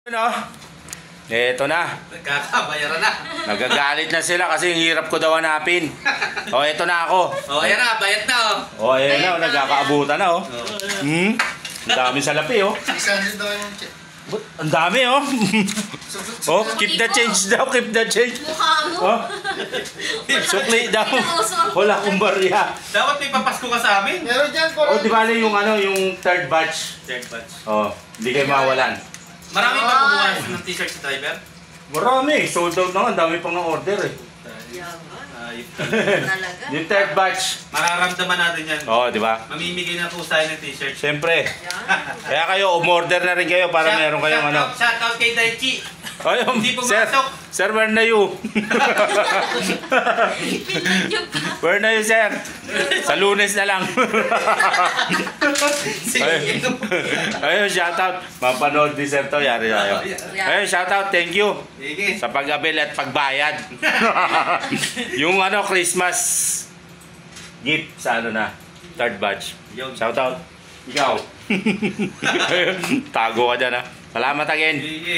Ano? Eto na. Nagkakabayaran na. Nagagalit na sila kasi ang hirap ko daw hanapin. O, eto na ako. O, ayan na. Bayad na, o. O, ayan na. Nagkakaabutan na, o. Hmm? Ang dami salapi, o. 600 daw yung check. Ang dami, o. Oh, keep the change daw. Keep the change. Mukha mo. Oh. Sukli daw. Wala akong barya. Dapat may papasko ka sa amin. Meron dyan po. O, di ba yung ano, yung third batch? Check batch. O, hindi kayo mawalan. Marami pa kumuha ng t-shirt sa driver? Marami. Sold out na nga. Ang dami pang order, eh. Yaman. Talaga. Yung third batch. Mararamdaman natin yan. O, di ba? Mamimigay na po tayo ng t-shirt. Siyempre. Yan. Kaya kayo, umorder na rin kayo para meron kayong ano. Shoutout kay Daichi. Ay, Hindi sir, pumasok. sir, where na you? Pinadyo pa. Where na you, sir? Sa Lunes na lang. Sige. Ayun, shoutout. Mapanood ni sir to, yari tayo. Ayun, shoutout, thank you. Sige. Sa pag-abil at pagbayad. Yung ano, Christmas gift sa ano na, third batch. Yun. Shoutout. Ikaw. Tago ka dyan, ha. Salamat again. Sige.